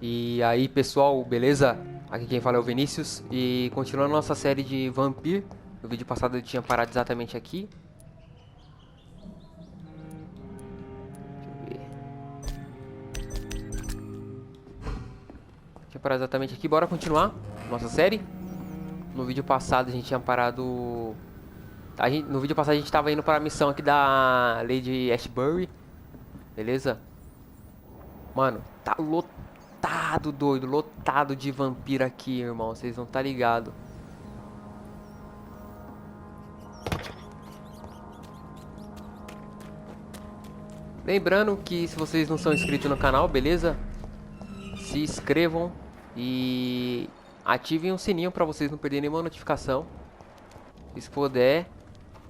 E aí, pessoal, beleza? Aqui quem fala é o Vinícius e continuando nossa série de Vampyr. No vídeo passado eu tinha parado exatamente aqui. Deixa eu ver. Tinha parado exatamente aqui. Bora continuar nossa série. No vídeo passado a gente tinha parado. No vídeo passado a gente tava indo para a missão aqui da Lady Ashbury. Beleza? Mano, tá lotado, doido. Lotado de vampiro aqui, irmão. Vocês não tá ligado. Lembrando que se vocês não são inscritos no canal, beleza? Se inscrevam e ativem o sininho para vocês não perderem nenhuma notificação. E se puder,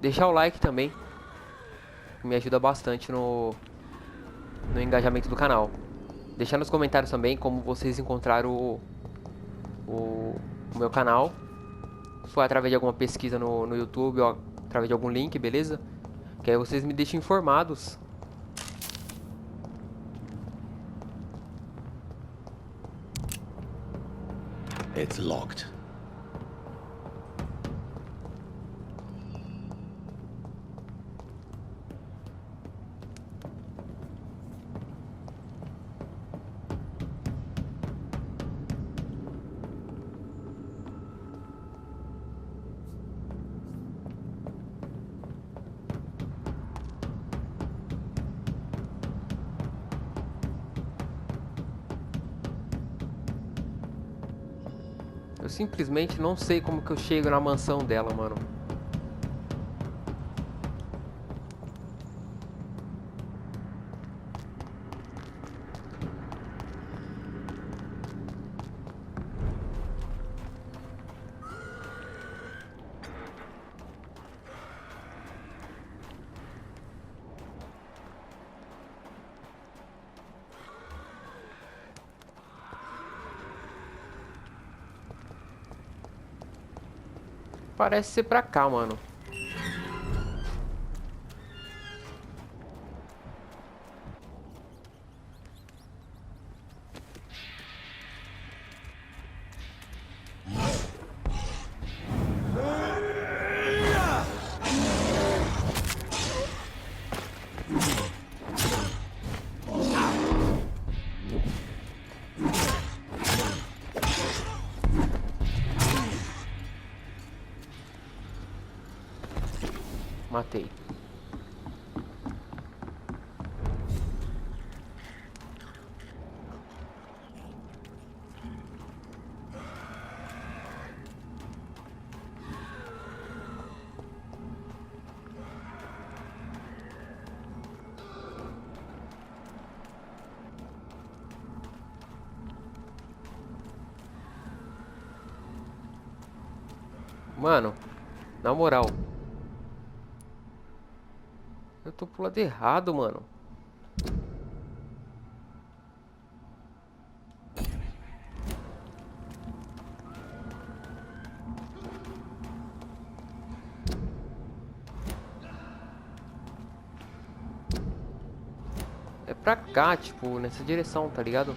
deixar o like também, que me ajuda bastante no engajamento do canal. Deixar nos comentários também como vocês encontraram o meu canal. Se for através de alguma pesquisa no YouTube ou através de algum link, beleza? Que aí vocês me deixem informados. It's locked. Eu simplesmente não sei como que eu chego na mansão dela, mano. Parece ser pra cá, mano. Matei. Mano, na moral. Eu tô pro lado errado, mano. É pra cá, tipo, nessa direção, tá ligado?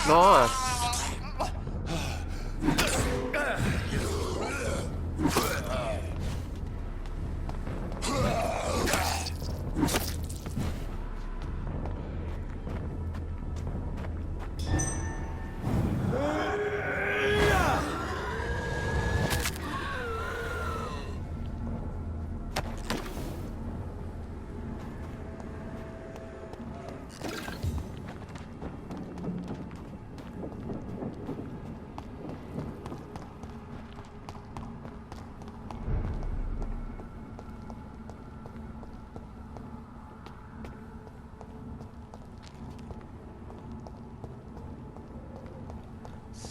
Nossa.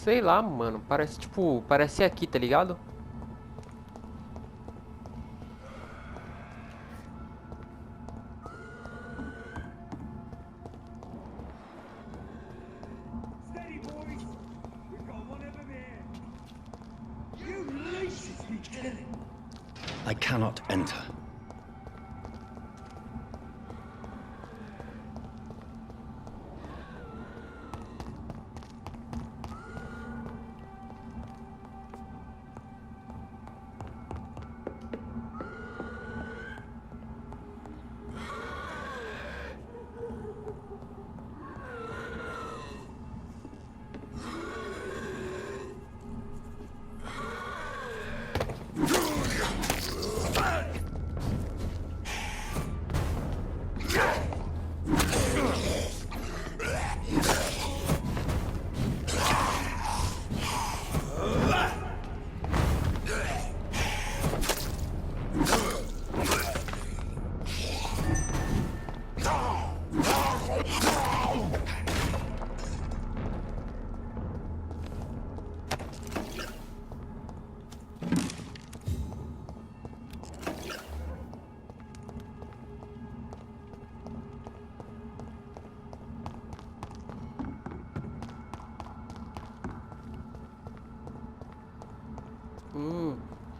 Sei lá, mano. Parece, tipo, parece aqui, tá ligado? I cannot enter.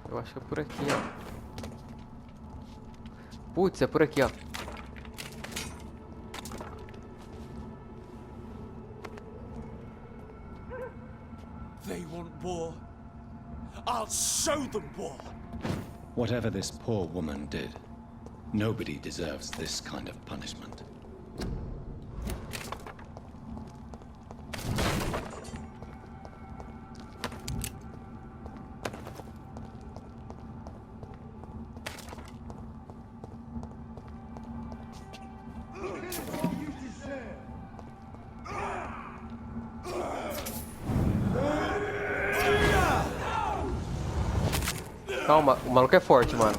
Eu acho que é por aqui, ó. Putz, é por aqui, ó. They want war. I'll show them war. Whatever this poor woman did, nobody deserves this kind of punishment. Calma, o maluco é forte, mano.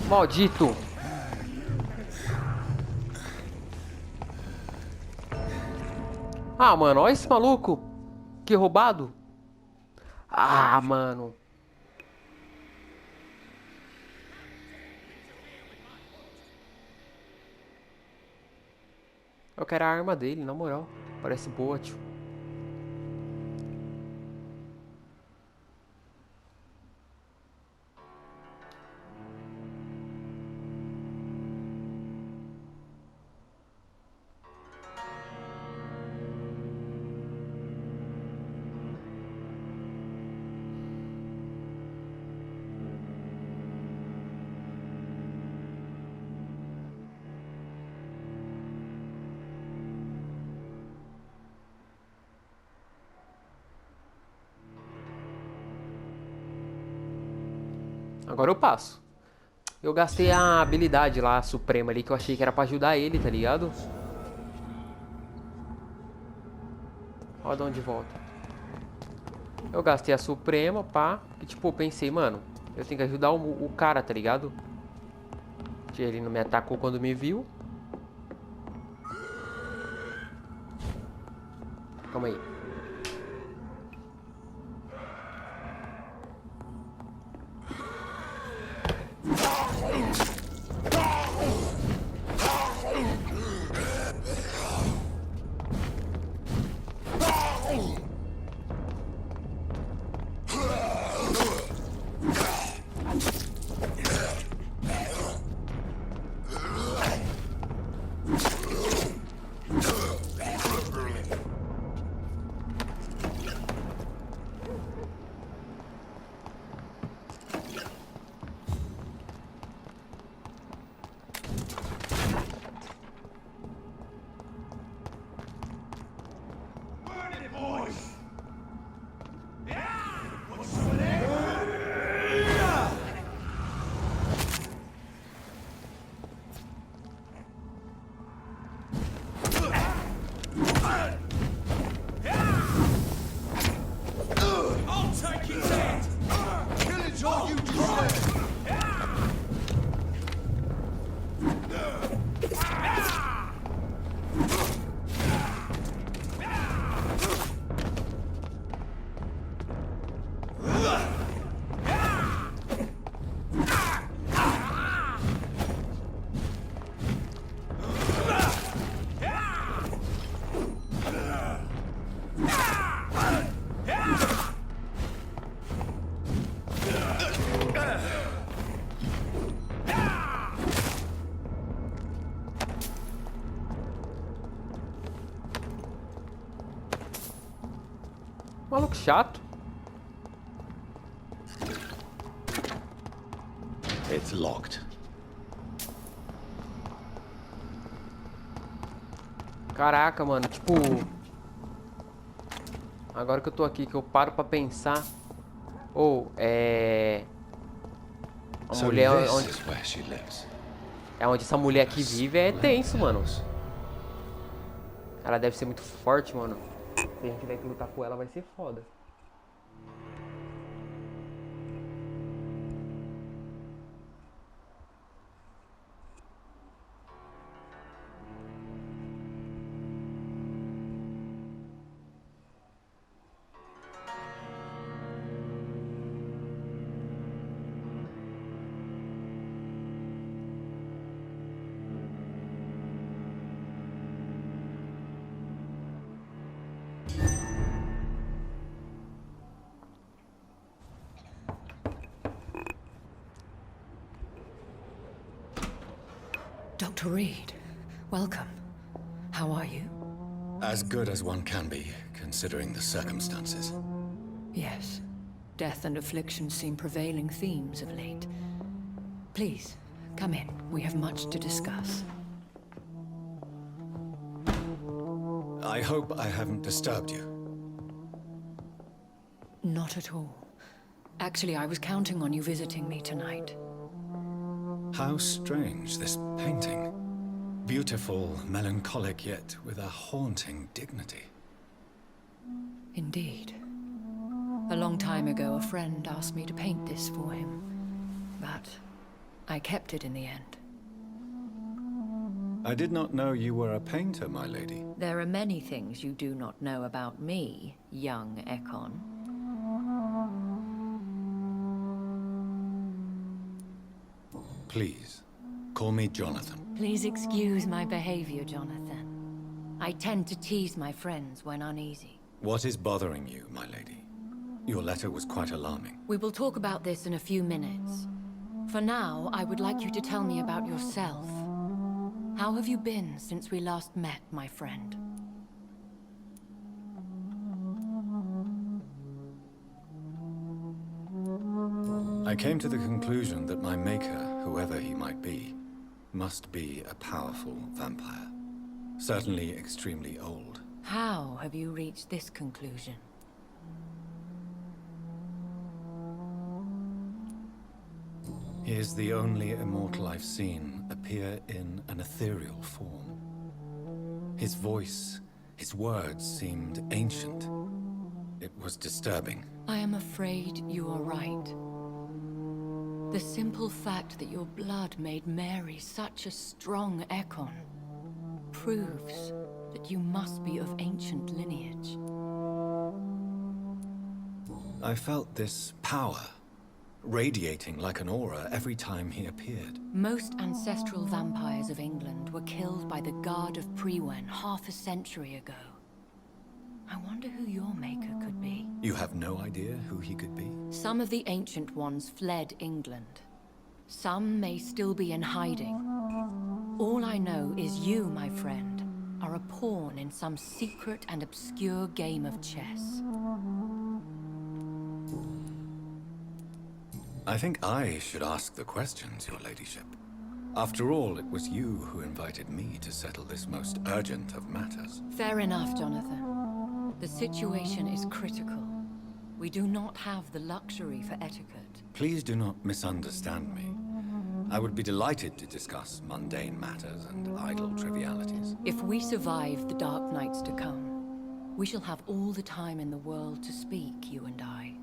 Maldito! Ah, mano, olha esse maluco! Que roubado! Ah, mano! Eu quero a arma dele, na moral. Parece boa, tio. Agora eu passo. Eu gastei a habilidade lá, a suprema ali, que eu achei que era pra ajudar ele, tá ligado? Ó de onde volta. Eu gastei a suprema, pá. E tipo, eu pensei, mano, eu tenho que ajudar o cara, tá ligado? Ele não me atacou quando me viu. Calma aí. Maluco chato. It's locked. Caraca, mano, tipo... Agora que eu tô aqui, que eu paro pra pensar... Ou, A So mulher this onde... is where she lives. É onde essa mulher aqui vive é tenso, mano. Ela deve ser muito forte, mano. Se a gente tiver que lutar com ela, vai ser foda. Dr. Reed, welcome. How are you? As good as one can be, considering the circumstances. Yes. Death and affliction seem prevailing themes of late. Please, come in. We have much to discuss. I hope I haven't disturbed you. Not at all. Actually, I was counting on you visiting me tonight. How strange, this painting. Beautiful, melancholic, yet with a haunting dignity. Indeed. A long time ago, a friend asked me to paint this for him. But I kept it in the end. I did not know you were a painter, my lady. There are many things you do not know about me, young Ekon. Please, call me Jonathan. Please excuse my behavior, Jonathan. I tend to tease my friends when uneasy. What is bothering you, my lady? Your letter was quite alarming. We will talk about this in a few minutes. For now, I would like you to tell me about yourself. How have you been since we last met, my friend? I came to the conclusion that my maker, whoever he might be, must be a powerful vampire. Certainly extremely old. How have you reached this conclusion? He is the only immortal I've seen appear in an ethereal form. His voice, his words seemed ancient. It was disturbing. I am afraid you are right. The simple fact that your blood made Mary such a strong Ekon proves that you must be of ancient lineage. I felt this power, radiating like an aura every time he appeared. Most ancestral vampires of England were killed by the Guard of Prewen half a century ago. I wonder who your maker could be. You have no idea who he could be? Some of the ancient ones fled England. Some may still be in hiding. All I know is you, my friend, are a pawn in some secret and obscure game of chess. I think I should ask the questions, your ladyship. After all, it was you who invited me to settle this most urgent of matters. Fair enough, Jonathan. The situation is critical. We do not have the luxury for etiquette. Please do not misunderstand me. I would be delighted to discuss mundane matters and idle trivialities. If we survive the dark nights to come, we shall have all the time in the world to speak, you and I.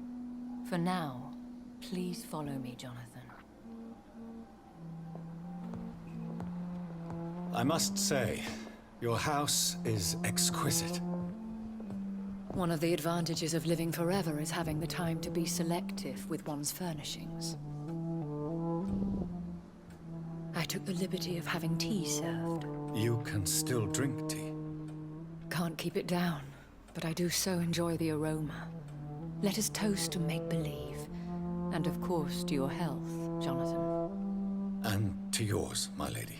For now, please follow me, Jonathan. I must say, your house is exquisite. One of the advantages of living forever is having the time to be selective with one's furnishings. I took the liberty of having tea served. You can still drink tea. Can't keep it down, but I do so enjoy the aroma. Let us toast to make-believe. And of course to your health, Jonathan. And to yours, my lady.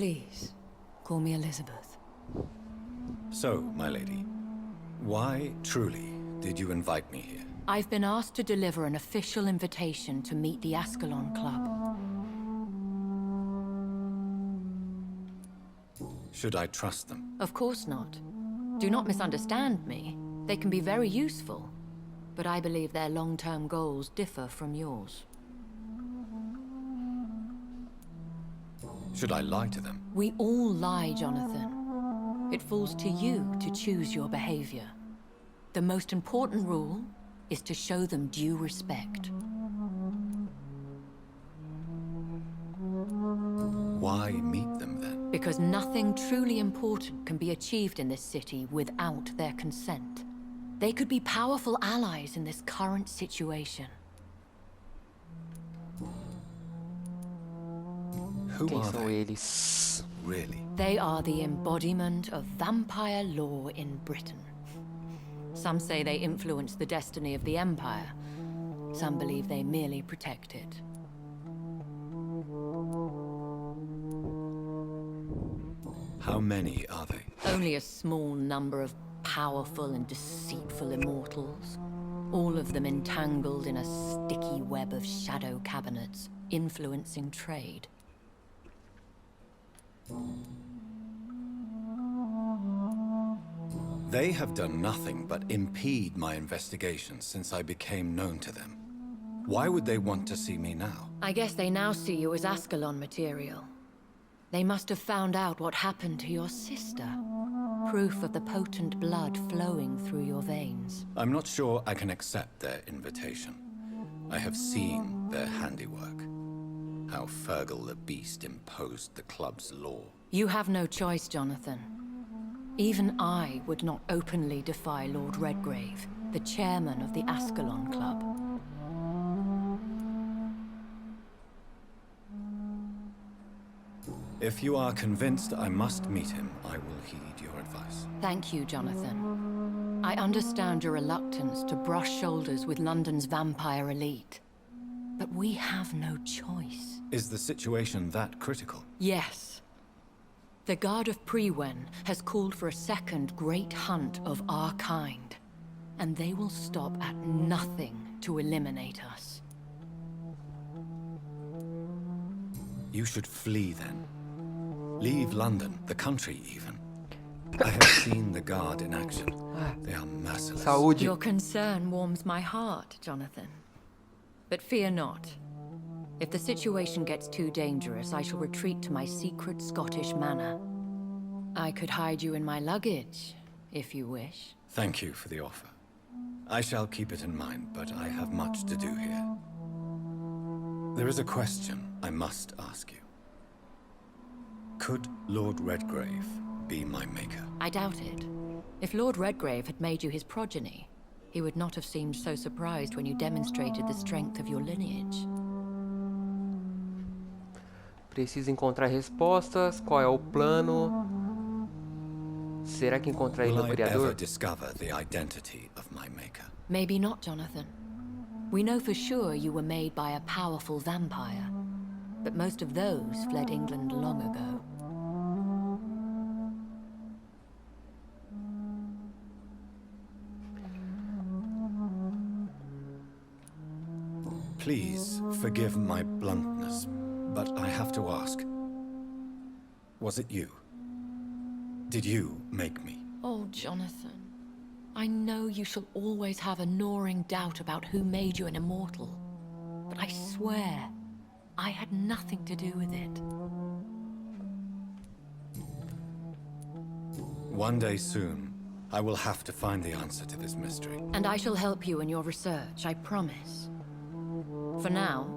Please, call me Elizabeth. So, my lady, why truly did you invite me here? I've been asked to deliver an official invitation to meet the Ascalon Club. Should I trust them? Of course not. Do not misunderstand me. They can be very useful, but I believe their long-term goals differ from yours. Should I lie to them? We all lie, Jonathan. It falls to you to choose your behavior. The most important rule is to show them due respect. Why meet them then? Because nothing truly important can be achieved in this city without their consent. They could be powerful allies in this current situation. Who Quem are são they? eles? Really? They are the embodiment of vampire law in Britain. Some say they influence the destiny of the Empire. Some believe they merely protect it. How many are they? Only a small number of powerful and deceitful immortals. All of them entangled in a sticky web of shadow cabinets, influencing trade. They have done nothing but impede my investigation since I became known to them. Why would they want to see me now? I guess they now see you as Ascalon material. They must have found out what happened to your sister. Proof of the potent blood flowing through your veins. I'm not sure I can accept their invitation. I have seen their handiwork. How Fergal the Beast imposed the club's law. You have no choice, Jonathan. Even I would not openly defy Lord Redgrave, the chairman of the Ascalon Club. If you are convinced I must meet him, I will heed your advice. Thank you, Jonathan. I understand your reluctance to brush shoulders with London's vampire elite. But we have no choice. Is the situation that critical? Yes. The Guard of Prewen has called for a second great hunt of our kind. And they will stop at nothing to eliminate us. You should flee then. Leave London, the country even. I have seen the Guard in action. They are merciless. Saúde. Your concern warms my heart, Jonathan. But fear not. If the situation gets too dangerous, I shall retreat to my secret Scottish manor. I could hide you in my luggage, if you wish. Thank you for the offer. I shall keep it in mind, but I have much to do here. There is a question I must ask you. Could Lord Redgrave be my maker? I doubt it. If Lord Redgrave had made you his progeny, he would not have seemed so surprised when you demonstrated the strength of your lineage. Preciso encontrar respostas. Qual é o plano? Será que encontrarei Will meu I ever criador? discover the identity of my maker? Maybe not, Jonathan. We know for sure you were made by a powerful vampire, but most of those fled England long ago. Please forgive my bluntness, but I have to ask. Was it you? Did you make me? Oh, Jonathan. I know you shall always have a gnawing doubt about who made you an immortal. But I swear, I had nothing to do with it. One day soon, I will have to find the answer to this mystery. And I shall help you in your research, I promise. For now,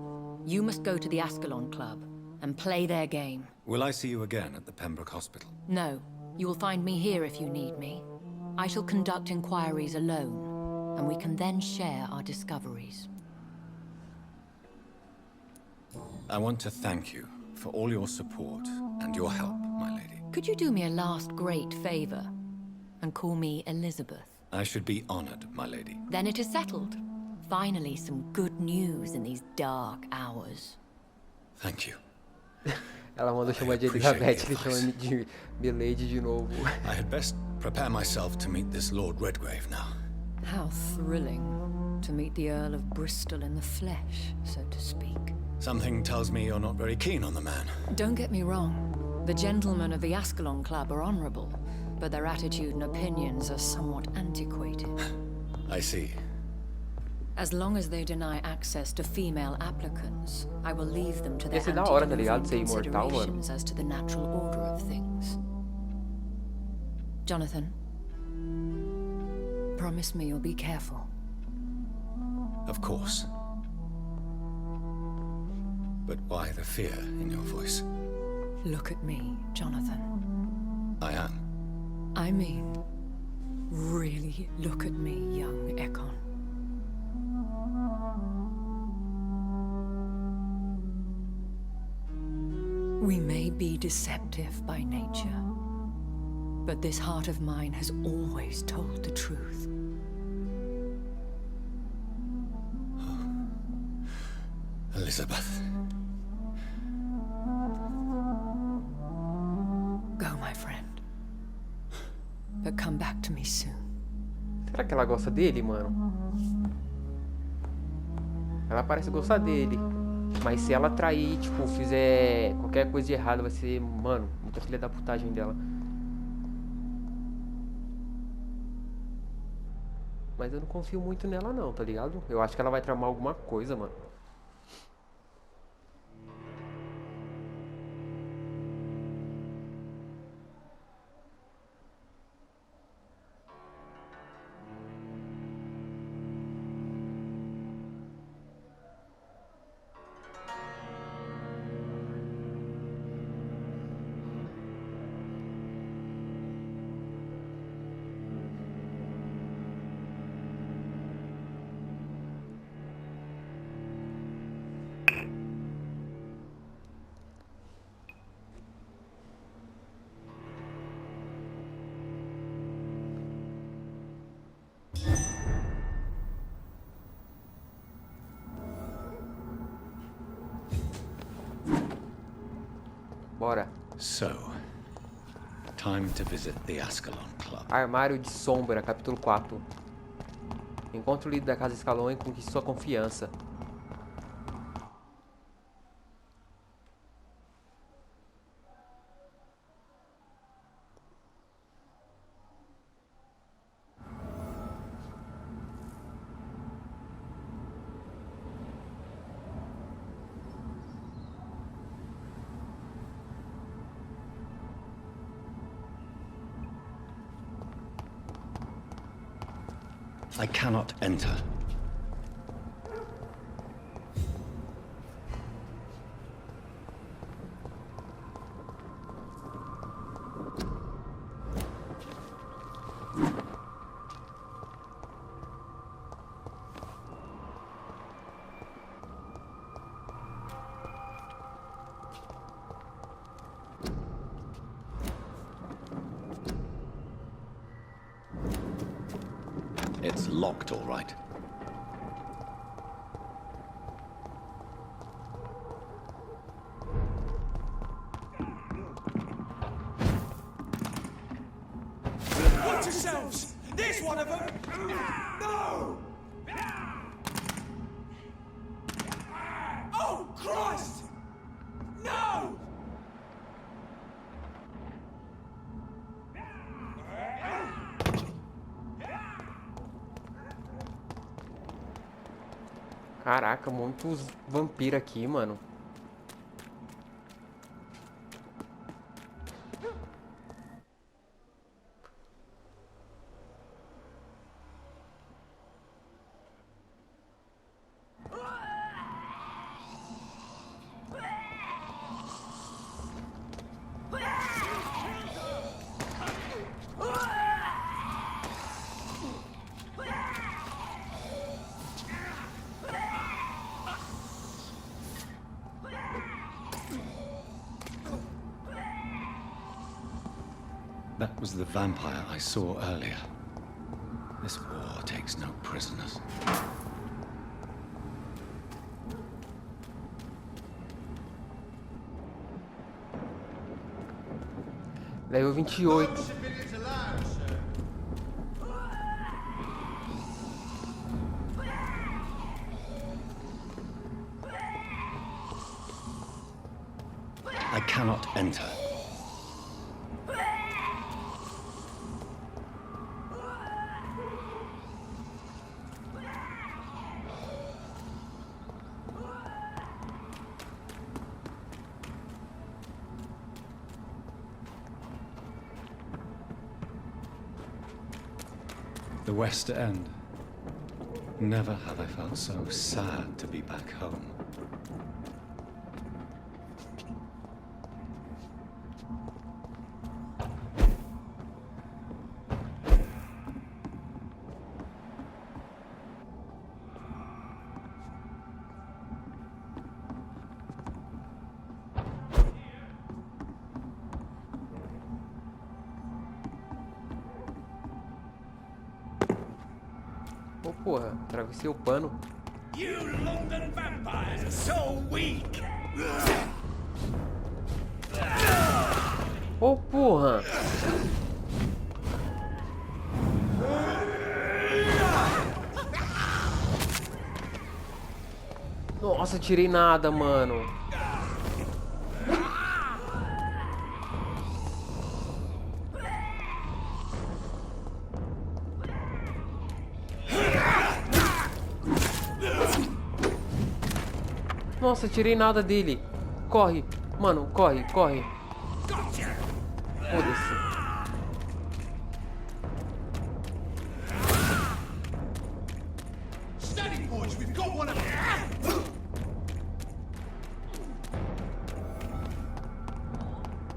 you must go to the Ascalon Club and play their game. Will I see you again at the Pembroke Hospital? No, you will find me here if you need me. I shall conduct inquiries alone, and we can then share our discoveries. I want to thank you for all your support and your help, my lady. Could you do me a last great favor and call me Elizabeth? I should be honored, my lady. Then it is settled. Finally, some good news in these dark hours. Thank you. Ela mandou chamar de appreciate Elizabeth, the ele chama advice. de Milady de novo. I had best prepare myself to meet this Lord Redgrave now. How thrilling to meet the Earl of Bristol in the flesh, so to speak. Something tells me you're not very keen on the man. Don't get me wrong. The gentlemen of the Ascalon Club are honorable, but their attitude and opinions are somewhat antiquated. I see. As long as they deny access to female applicants, I will leave them to their Ia ser da hora, tá ligado? antediluvian Ser imortal, mano. considerations as to the natural order of things. Jonathan, promise me you'll be careful. Of course. But why the fear in your voice? Look at me, Jonathan. I am. I mean, really look at me, young Ekon. We may be deceptive by nature, but this heart of mine has always told the truth. Elizabeth. Go, my friend. But come back to me soon. Será que ela gosta dele, mano? Ela parece gostar dele. Mas se ela trair, tipo, fizer qualquer coisa de errado, vai ser, mano, muita filha da putagem dela. Mas eu não confio muito nela não, tá ligado? Eu acho que ela vai tramar alguma coisa, mano. Bora. So, time to visit the Ascalon Club. Armário de Sombra, capítulo 4. Encontre o líder da Casa Ascalon e conquiste sua confiança. I cannot enter. It's locked, all right. Watch yourselves! There's one of them! No! Oh, Christ! No! Caraca, muitos vampiros aqui, mano. That was the vampire I saw earlier. This war takes no prisoners. Level 28. I cannot enter. The West End. Never have I felt so sad to be back home. Ô, porra, atravessei o pano. You London vampires are so weak! Ô, porra. Nossa, tirei nada, mano. Nossa, tirei nada dele. Corre, mano, corre, corre. Foda-se. Steady, boys, we've got one of them!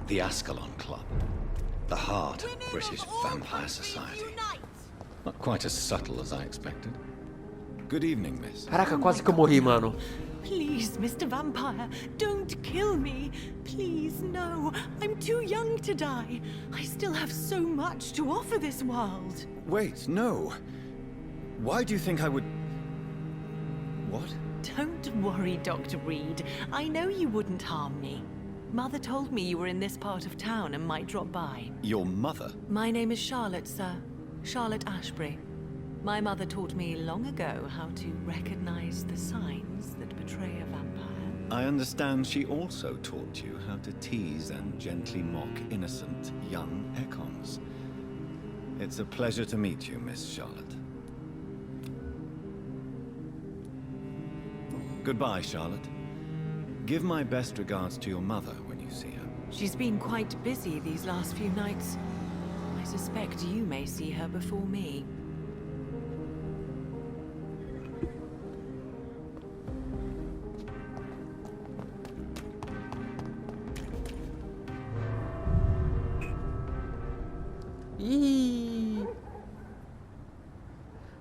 The Ascalon Club. The heart of British vampire society. Not quite as subtle as I expected. Good evening, miss. Caraca, quase que eu morri, mano. Please, Mr. Vampire, don't kill me. Please, no. I'm too young to die. I still have so much to offer this world. Wait, no. Why do you think I would... What? Don't worry, Dr. Reed. I know you wouldn't harm me. Mother told me you were in this part of town and might drop by. Your mother? My name is Charlotte, sir. Charlotte Ashbury. My mother taught me long ago how to recognize the signs that betray a vampire. I understand she also taught you how to tease and gently mock innocent young Econs. It's a pleasure to meet you, Miss Charlotte. Goodbye, Charlotte. Give my best regards to your mother when you see her. She's been quite busy these last few nights. I suspect you may see her before me. Ih!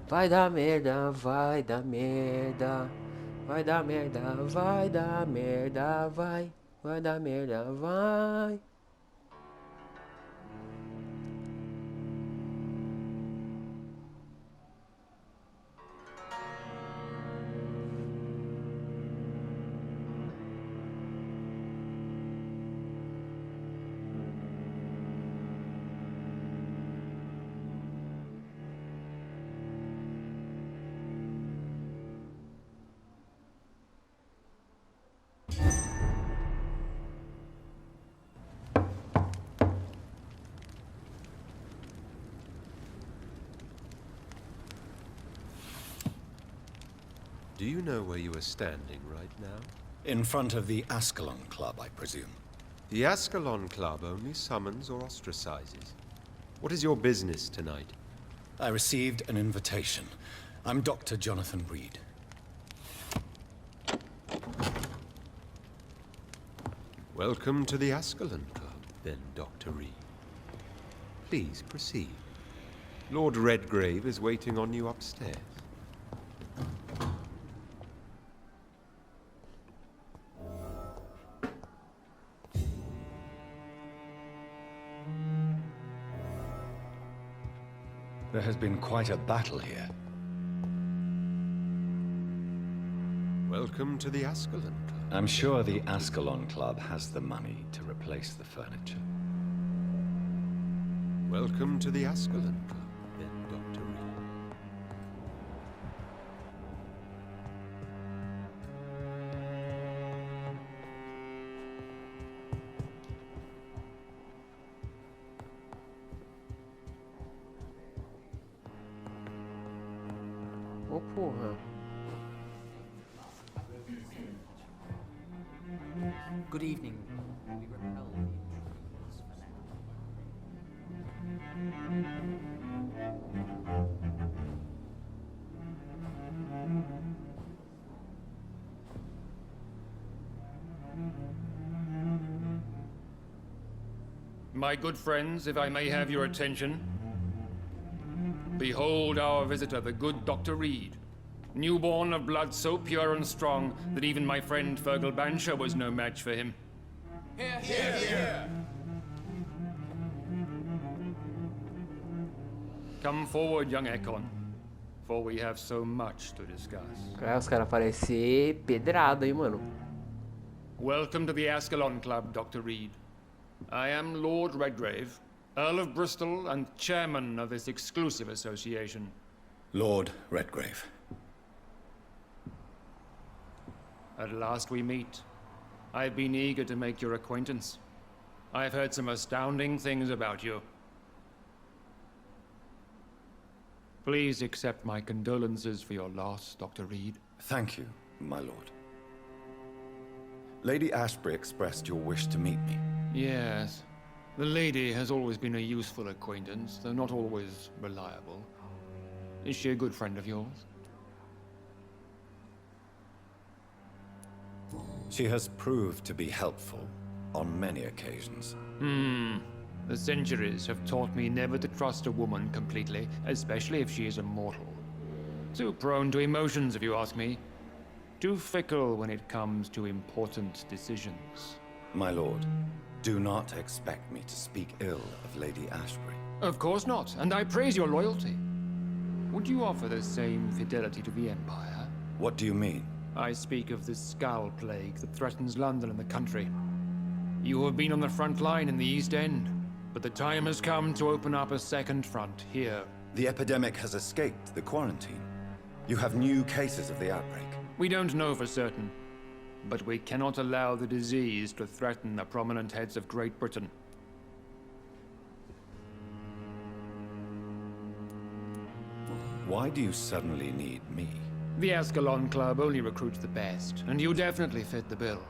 Vai dar merda, vai dar merda. Vai dar merda, vai dar merda, vai. Vai dar merda, vai. Do you know where you are standing right now? In front of the Ascalon Club, I presume. The Ascalon Club only summons or ostracizes. What is your business tonight? I received an invitation. I'm Dr. Jonathan Reed. Welcome to the Ascalon Club, then, Dr. Reed. Please proceed. Lord Redgrave is waiting on you upstairs. There has been quite a battle here. Welcome to the Ascalon Club. I'm sure the Ascalon Club has the money to replace the furniture. Welcome to the Ascalon Club, then, Dr. Reed. Ô, porra. Good evening. We repel the intruders for now. My good friends, if I may have your attention. Behold our visitor, the good Dr. Reed. Newborn of blood so pure and strong that even my friend Fergal Bansher was no match for him. Come forward, young Ekon, for we have so much to discuss. Os caras parecem pedrada, hein, mano. Welcome to the Ascalon Club, Dr. Reed. I am Lord Redgrave, Earl of Bristol and chairman of this exclusive association. Lord Redgrave. At last we meet. I've been eager to make your acquaintance. I've heard some astounding things about you. Please accept my condolences for your loss, Dr. Reed. Thank you, my lord. Lady Ashbury expressed your wish to meet me. Yes. The lady has always been a useful acquaintance, though not always reliable. Is she a good friend of yours? She has proved to be helpful on many occasions. The centuries have taught me never to trust a woman completely, especially if she is immortal. Too prone to emotions, if you ask me. Too fickle when it comes to important decisions. My lord, do not expect me to speak ill of Lady Ashbury. Of course not, and I praise your loyalty. Would you offer the same fidelity to the Empire? What do you mean? I speak of the Skull Plague that threatens London and the country. You have been on the front line in the East End, but the time has come to open up a second front here. The epidemic has escaped the quarantine. You have new cases of the outbreak. We don't know for certain, but we cannot allow the disease to threaten the prominent heads of Great Britain. Why do you suddenly need me? The Ascalon Club only recruits the best, and you definitely fit the bill.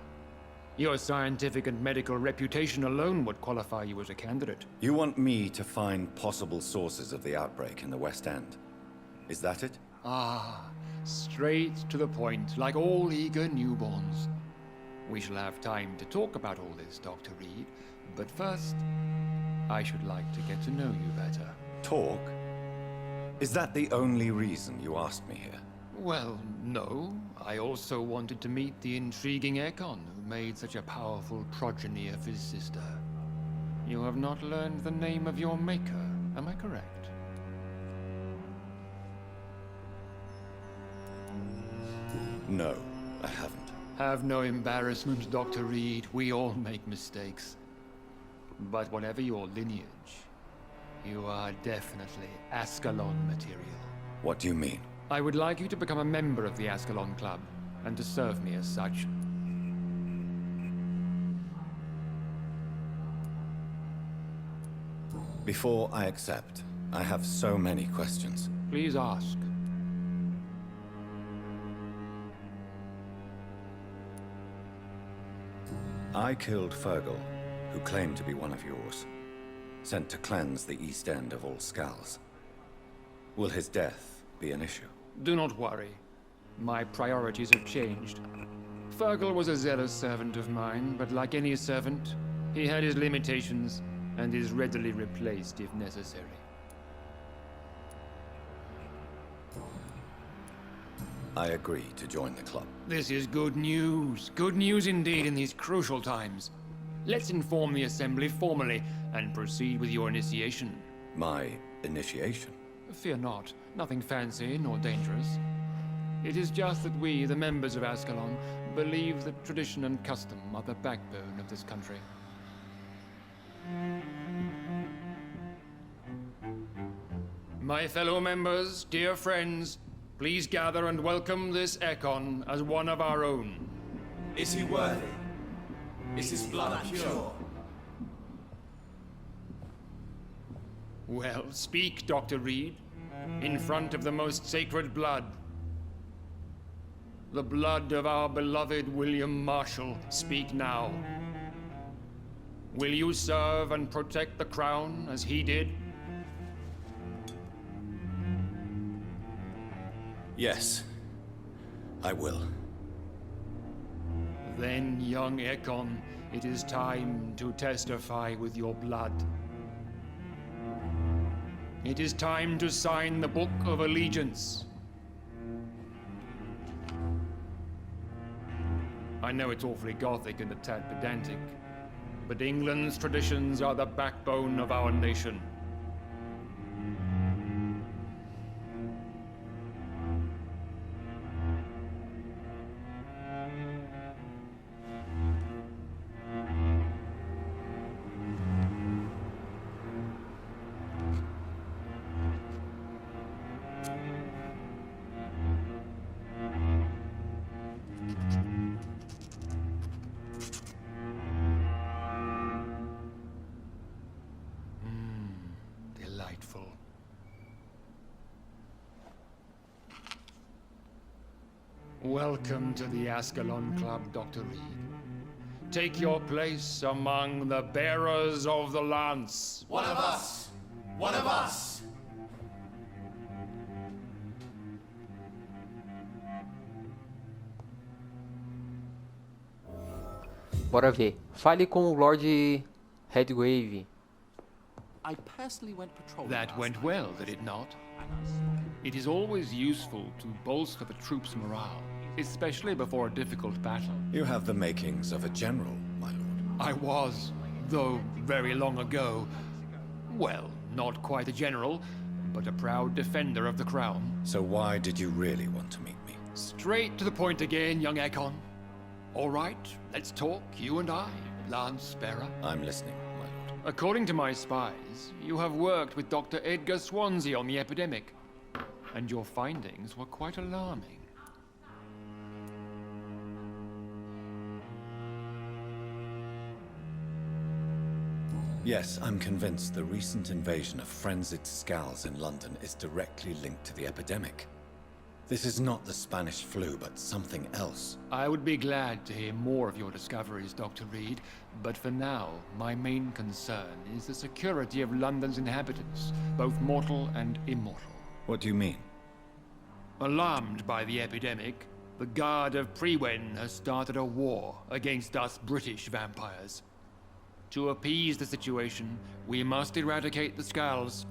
Your scientific and medical reputation alone would qualify you as a candidate. You want me to find possible sources of the outbreak in the West End. Is that it? Ah, straight to the point, like all eager newborns. We shall have time to talk about all this, Dr. Reed, but first, I should like to get to know you better. Talk? Is that the only reason you asked me here? Well, no. I also wanted to meet the intriguing Ekon, who made such a powerful progeny of his sister. You have not learned the name of your maker, am I correct? No, I haven't. Have no embarrassment, Dr. Reed. We all make mistakes. But whatever your lineage, you are definitely Ascalon material. What do you mean? I would like you to become a member of the Ascalon Club, and to serve me as such. Before I accept, I have so many questions. Please ask. I killed Fergal, who claimed to be one of yours, sent to cleanse the East End of all skulls. Will his death be an issue? Do not worry. My priorities have changed. Fergal was a zealous servant of mine, but like any servant, he had his limitations and is readily replaced if necessary. I agree to join the club. This is good news. Good news indeed in these crucial times. Let's inform the Assembly formally and proceed with your initiation. My initiation? Fear not. Nothing fancy nor dangerous. It is just that we, the members of Ascalon, believe that tradition and custom are the backbone of this country. My fellow members, dear friends, please gather and welcome this Ekon as one of our own. Is he worthy? Is his blood pure? Well, speak, Dr. Reed, in front of the most sacred blood. The blood of our beloved William Marshall, speak now. Will you serve and protect the crown as he did? Yes, I will. Then, young Ekon, it is time to testify with your blood. It is time to sign the Book of Allegiance. I know it's awfully gothic and a tad pedantic, but England's traditions are the backbone of our nation. Delightful. Welcome to the Ascalon Club, Dr. Reed. Take your place among the bearers of the lance. One of us! One of us! Bora ver. Fale com o Lord Redgrave. I personally went patrolling. That last went night. well, did it not? It is always useful to bolster the troops' morale, especially before a difficult battle. You have the makings of a general, my lord. I was, though very long ago, well, not quite a general, but a proud defender of the crown. So why did you really want to meet me? Straight to the point again, young Ekon. All right, let's talk, you and I, Lance Bearer. I'm listening, my lord. According to my spies, you have worked with Dr. Edgar Swansea on the epidemic, and your findings were quite alarming. Yes, I'm convinced the recent invasion of frenzied Scals in London is directly linked to the epidemic. This is not the Spanish flu, but something else. I would be glad to hear more of your discoveries, Dr. Reed, but for now, my main concern is the security of London's inhabitants, both mortal and immortal. What do you mean? Alarmed by the epidemic, the Guard of Prewen has started a war against us British vampires. To appease the situation, we must eradicate the Scals.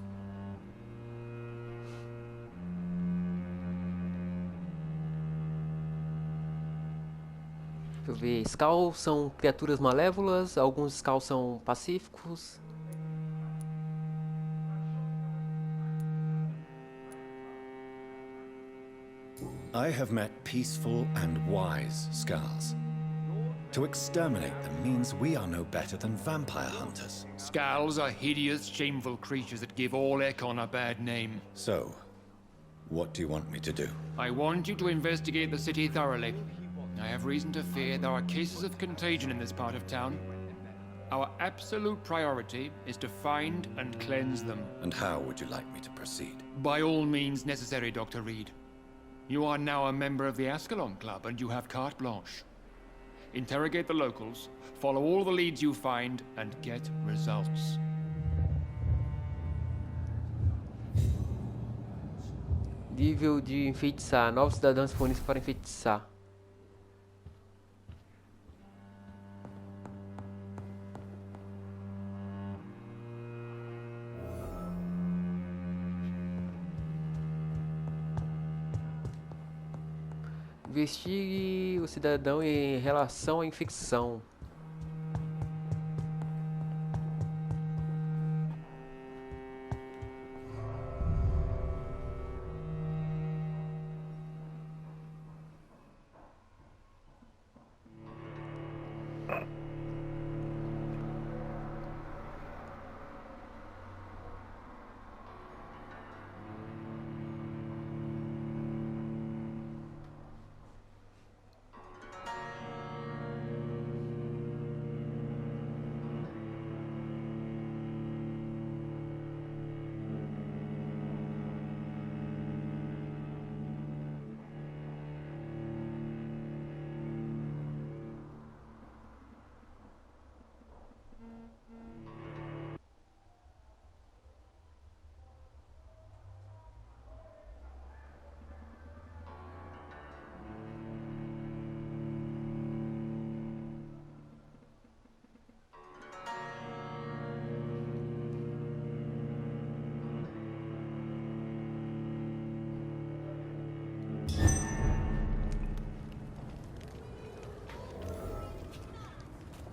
Deixa eu ver. Skalls são criaturas malévolas, alguns Skalls são pacíficos. I have met peaceful and wise Scals. To exterminate them means we are no better than vampire hunters. Scals are hideous, shameful creatures that give all Ekon a bad name. So, what do you want me to do? I want you to investigate the city thoroughly. I have reason to fear there are cases of contagion in this part of town. Our absolute priority is to find and cleanse them. And how would you like me to proceed? By all means necessary, Dr. Reed. You are now a member of the Ascalon Club and you have carte blanche. Interrogate the locals, follow all the leads you find, and get results. Nível de enfeitiçar. Novos cidadãos disponíveis para enfeitiçar. Investigue o cidadão em relação à infecção.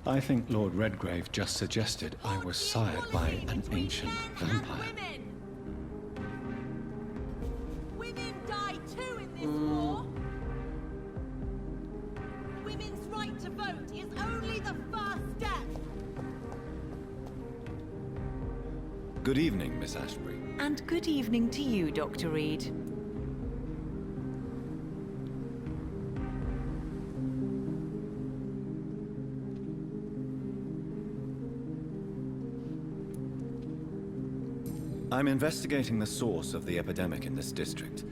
I think Lord Redgrave just suggested I was sired by an ancient vampire. Women die too in this war. Women's right to vote is only the first step. Good evening, Miss Ashbury. And good evening to you, Dr. Reed. I'm investigating the source of the epidemic in this district.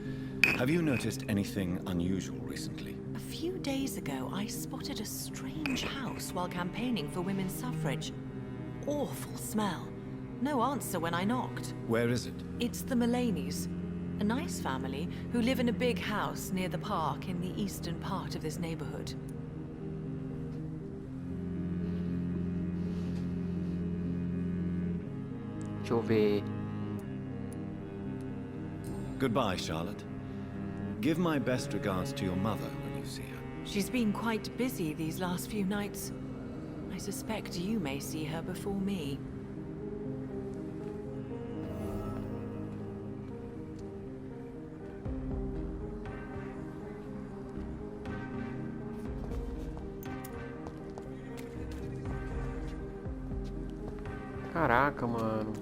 Have you noticed anything unusual recently? A few days ago, I spotted a strange house while campaigning for women's suffrage. Awful smell. No answer when I knocked. Where is it? It's the Mullaneys, a nice family who live in a big house near the park in the eastern part of this neighborhood. Deixa eu ver. Goodbye, Charlotte. Give my best regards to your mother when you see her. She's been quite busy these last few nights. I suspect you may see her before me. Caraca, mano.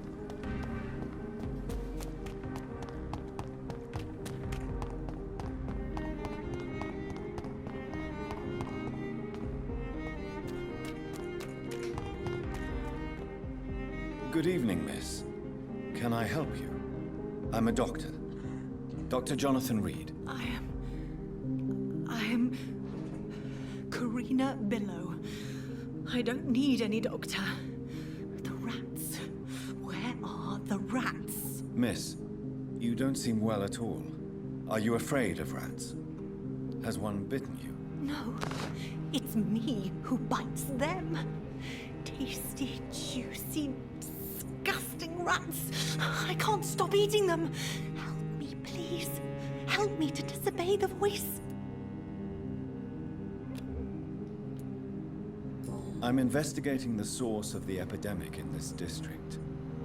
Good evening, miss. Can I help you? I'm a doctor. Dr. Jonathan Reed. I am Karina Billow. I don't need any doctor. The rats. Where are the rats? Miss, you don't seem well at all. Are you afraid of rats? Has one bitten you? No, it's me who bites them. Tasty, juicy, disgusting rats. I can't stop eating them. Help me, please. Help me to disobey the voice. I'm investigating the source of the epidemic in this district.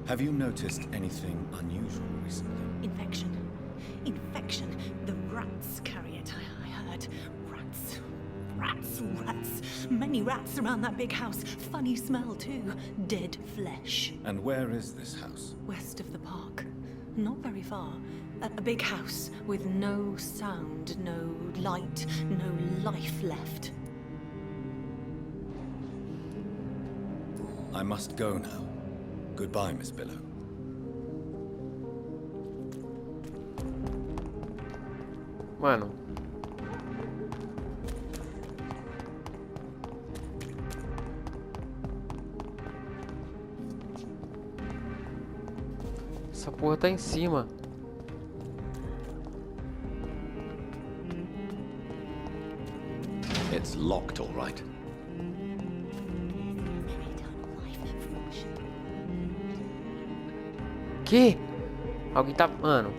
Have you noticed anything unusual recently? Infection. Infection. The rats carry it, I heard. Rats. Rats. Rats. Many rats around that big house. Funny smell, too. Dead flesh. And where is this house? West of the park. Not very far. A big house with no sound, no light, no life left. I must go now. Goodbye, Miss Billow. Mano. Essa porra tá em cima. It's locked, all right. Que? Alguém tá... Mano.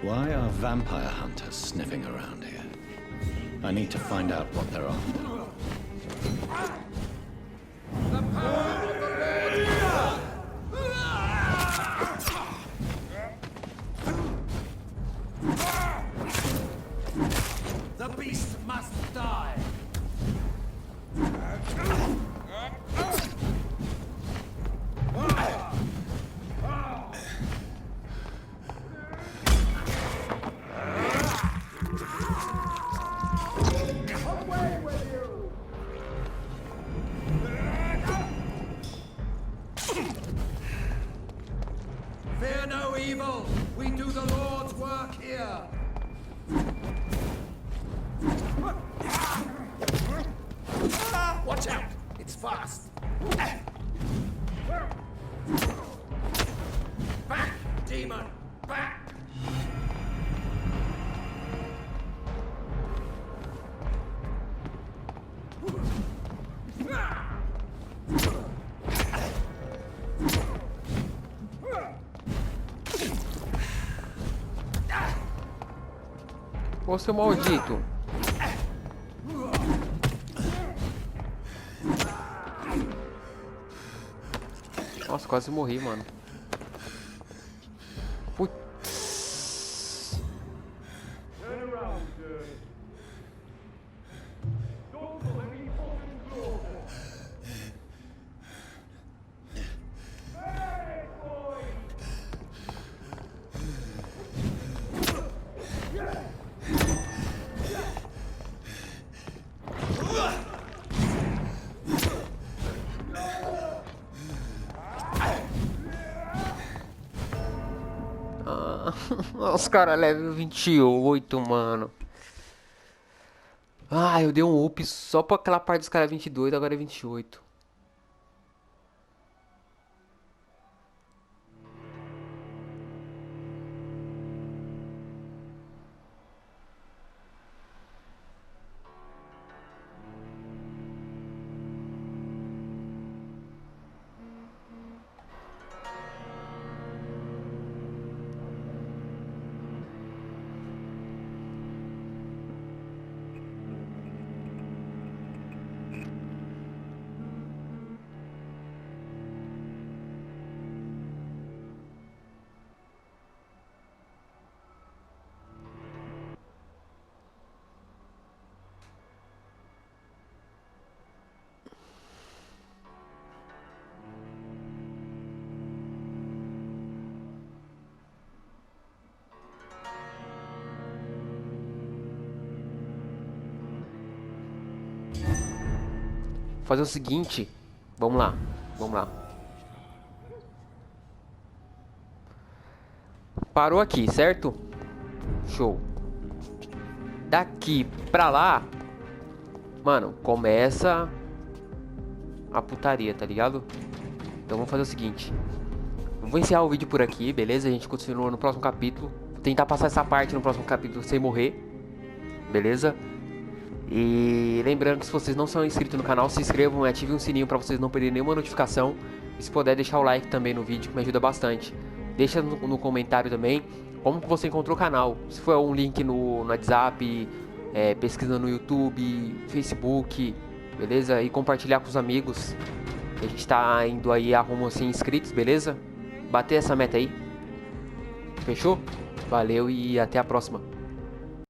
Why are vampire hunters sniffing around here? I need to find out what they're after. The beast must die. here! Watch out! It's fast! Back, demon! Back! Ô, seu maldito. Nossa, quase morri, mano. Putz. Os caras level 28, mano. Ah, eu dei um up só pra aquela parte dos caras 22, agora é 28. Fazer o seguinte, vamos lá, vamos lá. Parou aqui, certo? Show. Daqui pra lá, mano, começa a putaria, tá ligado? Então vamos fazer o seguinte. Eu vou encerrar o vídeo por aqui, beleza? A gente continua no próximo capítulo. Vou tentar passar essa parte no próximo capítulo sem morrer, beleza? E lembrando que se vocês não são inscritos no canal, se inscrevam e ativem o sininho para vocês não perderem nenhuma notificação. E se puder deixar o like também no vídeo, que me ajuda bastante. Deixa no comentário também como que você encontrou o canal. Se for um link no WhatsApp, pesquisa no YouTube, Facebook, beleza? E compartilhar com os amigos. A gente tá indo aí a rumo a 100 inscritos, beleza? Bater essa meta aí. Fechou? Valeu e até a próxima.